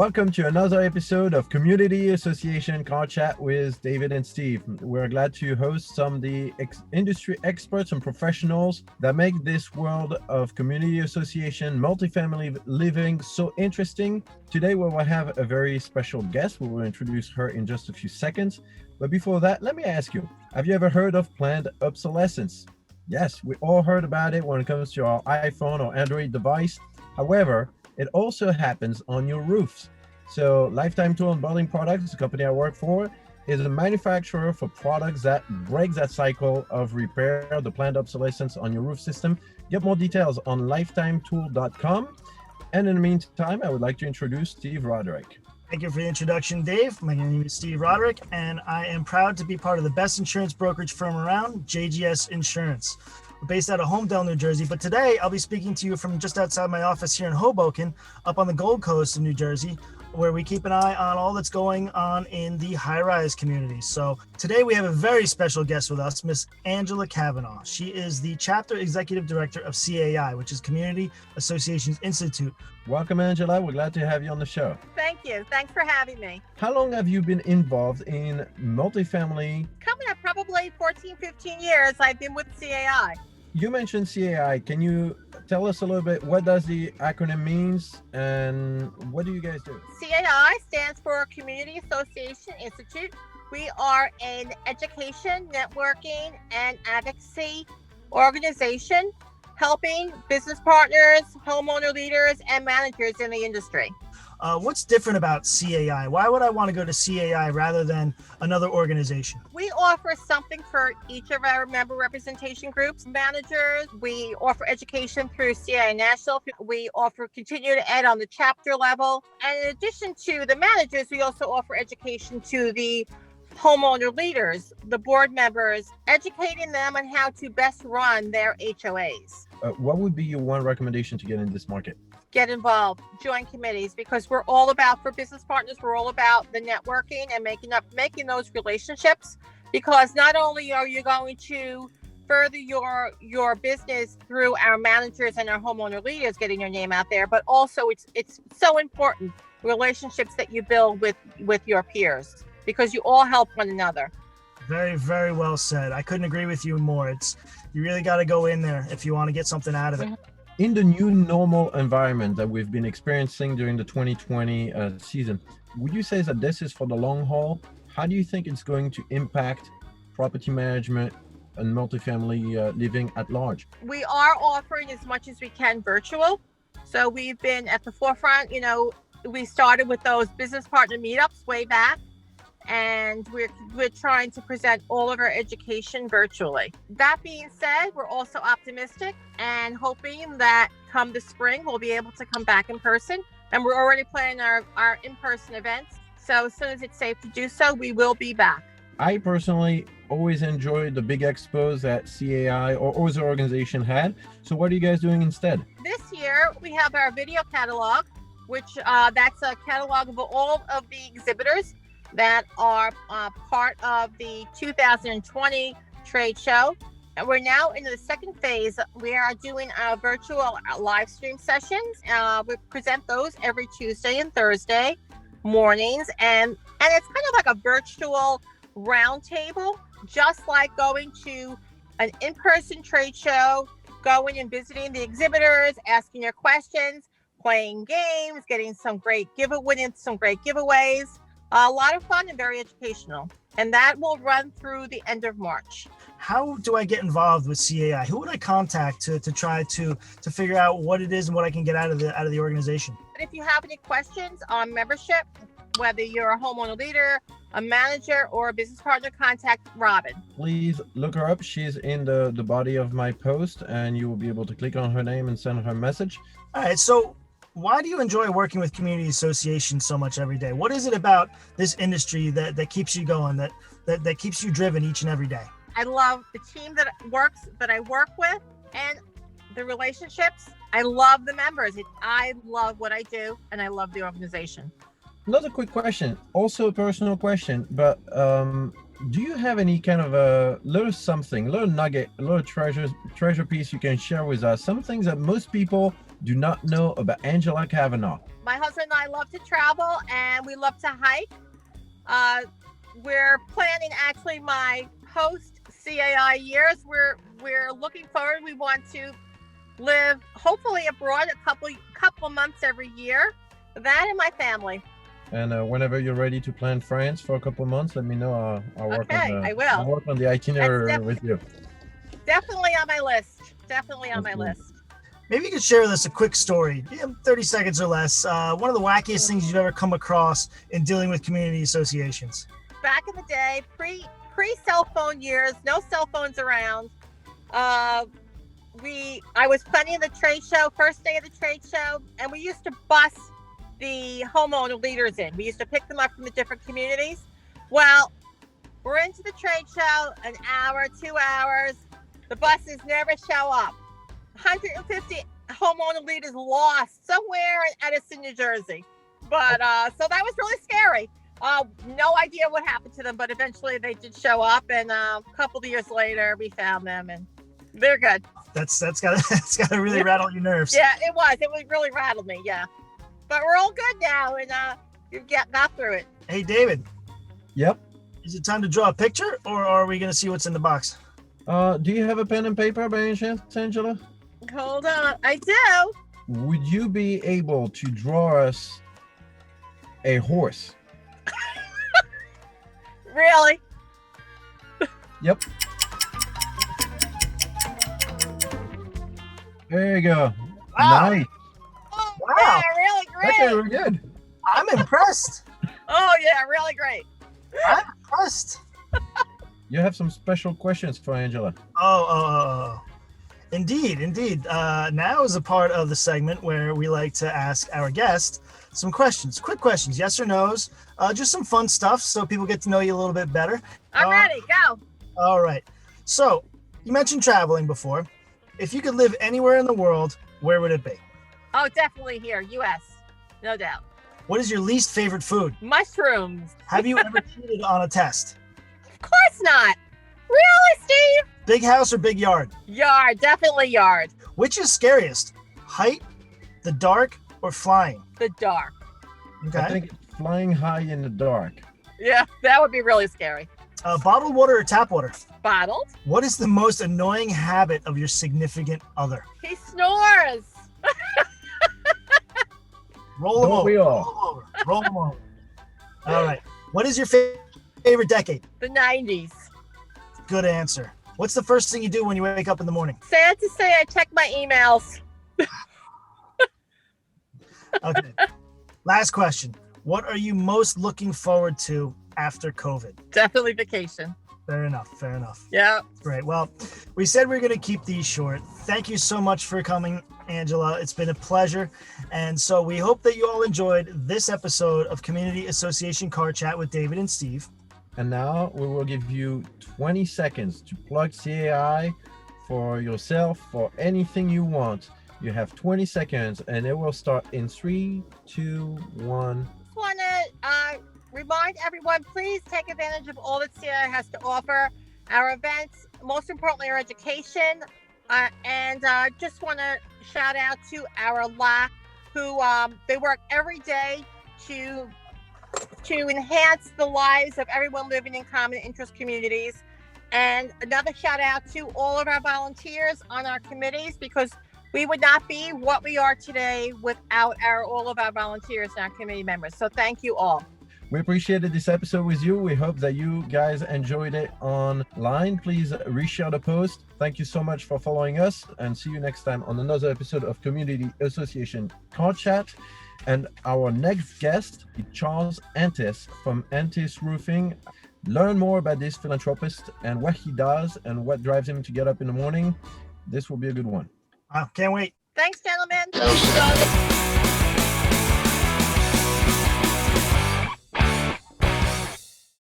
Welcome to another episode of Community Association Car Chat with David and Steve. We're glad to host some of the industry experts and professionals that make this world of community association, multifamily living so interesting. Today we will have a very special guest. We will introduce her in just a few seconds. But before that, let me ask you, have you ever heard of planned obsolescence? Yes, we all heard about it when it comes to our iPhone or Android device. However, it also happens on your roofs. So Lifetime Tool and Building Products, the company I work for, is a manufacturer for products that breaks that cycle of repair, the planned obsolescence on your roof system. Get more details on lifetimetool.com. And in the meantime, I would like to introduce Steve Roderick. Thank you for the introduction, Dave. My name is Steve Roderick, and I am proud to be part of the best insurance brokerage firm around, JGS Insurance. We're based out of Homedale, New Jersey, but today I'll be speaking to you from just outside my office here in Hoboken, up on the Gold Coast of New Jersey, where we keep an eye on all that's going on in the high-rise community. So today we have a very special guest with us, Miss Angela Kavanaugh. She is the Chapter Executive Director of CAI, which is Community Associations Institute. Welcome, Angela. We're glad to have you on the show. Thank you. Thanks for having me. How long have you been involved in multifamily? Coming up probably 14, 15 years, I've been with CAI. You mentioned CAI. Can you tell us a little bit what does the acronym means and what do you guys do? CAI stands for Community Association Institute. We are an education, networking, and advocacy organization helping business partners, homeowner leaders, and managers in the industry. What's different about CAI? Why would I want to go to CAI rather than another organization? We offer something for each of our member representation groups, managers. We offer education through CAI National. We offer continued ed on the chapter level. And in addition to the managers, we also offer education to the homeowner leaders, the board members, educating them on how to best run their HOAs. What would be your one recommendation to get in this market? Get involved, join committees, because we're all about, for business partners, we're all about the networking and making those relationships, because not only are you going to further your business through our managers and our homeowner leaders getting your name out there, but also it's so important, relationships that you build with your peers, because you all help one another. Very, very well said. I couldn't agree with you more. You really got to go in there if you want to get something out of it. In the new normal environment that we've been experiencing during the 2020 season, would you say that this is for the long haul? How do you think it's going to impact property management and multifamily living at large? We are offering as much as we can virtual. So we've been at the forefront. We started with those business partner meetups way back, and we're trying to present all of our education virtually. That being said, we're also optimistic and hoping that come the spring, we'll be able to come back in person. And we're already planning our in-person events. So as soon as it's safe to do so, we will be back. I personally always enjoyed the big expos that CAI or other organization had. So what are you guys doing instead? This year, we have our video catalog, which that's a catalog of all of the exhibitors that are part of the 2020 trade show. And we're now into the second phase. We are doing our virtual live stream sessions. We present those every Tuesday and Thursday mornings. And it's kind of like a virtual roundtable, just like going to an in-person trade show, going and visiting the exhibitors, asking your questions, playing games, getting some great giveaways. A lot of fun and very educational. And that will run through the end of March. How do I get involved with CAI? Who would I contact to try to figure out what it is and what I can get out of the organization? If you have any questions on membership, whether you're a homeowner leader, a manager, or a business partner, contact Robin. Please look her up. She's in the body of my post, and you will be able to click on her name and send her a message. All right, so why do you enjoy working with community associations so much every day? What is it about this industry that keeps you going, that keeps you driven each and every day? I love the team that I work with and the relationships. I love the members. I love what I do, and I love the organization. Another quick question, also a personal question, but do you have any kind of a little something, little nugget, a little treasure piece you can share with us? Some things that most people do not know about Angela Kavanaugh? My husband and I love to travel, and we love to hike. We're planning actually my post CAI years. We're looking forward. We want to live hopefully abroad a couple months every year. That and my family. And whenever you're ready to plan France for a couple of months, let me know. I'll work Okay, on I will. I'll work on the itinerary with you. Definitely on my list. Definitely on my That's list. Maybe you could share with us a quick story, 30 seconds or less. One of the wackiest things you've ever come across in dealing with community associations. Back in the day, pre cell phone years, no cell phones around. I was planning the trade show, first day of the trade show, and we used to bus the homeowner leaders in. We used to pick them up from the different communities. Well, we're into the trade show, an hour, 2 hours. The buses never show up. 150 homeowner leaders lost somewhere in Edison, New Jersey. But so that was really scary. No idea what happened to them, but eventually they did show up, and a couple of years later we found them, and they're good. That's gotta really rattle your nerves. Yeah, it was. It really rattled me. Yeah, but we're all good now, and you got through it. Hey, David. Yep. Is it time to draw a picture, or are we gonna see what's in the box? Do you have a pen and paper by any chance, Angela? Hold on, I do. Would you be able to draw us a horse? Really? Yep. There you go. Wow. Nice. Oh, Wow. yeah, really great. Okay, we're good. I'm impressed. Oh yeah, really great. I'm impressed. You have some special questions for Angela. Oh. Indeed. Now is a part of the segment where we like to ask our guest some questions, quick questions, yes or no's, just some fun stuff so people get to know you a little bit better. I'm ready. Go. All right. So you mentioned traveling before. If you could live anywhere in the world, where would it be? Oh, definitely here, U.S. No doubt. What is your least favorite food? Mushrooms. Have you ever cheated on a test? Of course not. Really, Steve? Big house or big yard? Yard, definitely yard. Which is scariest? Height, the dark, or flying? The dark. Okay. I think it's flying high in the dark. Yeah, that would be really scary. Bottled water or tap water? Bottled. What is the most annoying habit of your significant other? He snores. Roll them Don't over. we all? Roll them over. All right. What is your favorite decade? The 90s. Good answer. What's the first thing you do when you wake up in the morning? Sad to say, I check my emails. Okay. Last question. What are you most looking forward to after COVID? Definitely vacation. Fair enough. Yeah. Great. Well, we said we are going to keep these short. Thank you so much for coming, Angela. It's been a pleasure. And so we hope that you all enjoyed this episode of Community Association Car Chat with David and Steve. And now we will give you 20 seconds to plug CAI for yourself, for anything you want. You have 20 seconds and it will start in 3, 2, 1. Just want to remind everyone, please take advantage of all that CAI has to offer. Our events, most importantly, our education. And just want to shout out to our LAC, who they work every day to enhance the lives of everyone living in common interest communities. And another shout out to all of our volunteers on our committees, because we would not be what we are today without all of our volunteers and our committee members. So thank you all. We appreciated this episode with you. We hope that you guys enjoyed it online. Please reshare the post. Thank you so much for following us, and see you next time on another episode of Community Association Car Chat. And our next guest is Charles Antis from Antis Roofing. Learn more about this philanthropist and what he does and what drives him to get up in the morning. This will be a good one. Can't wait. Thanks, gentlemen.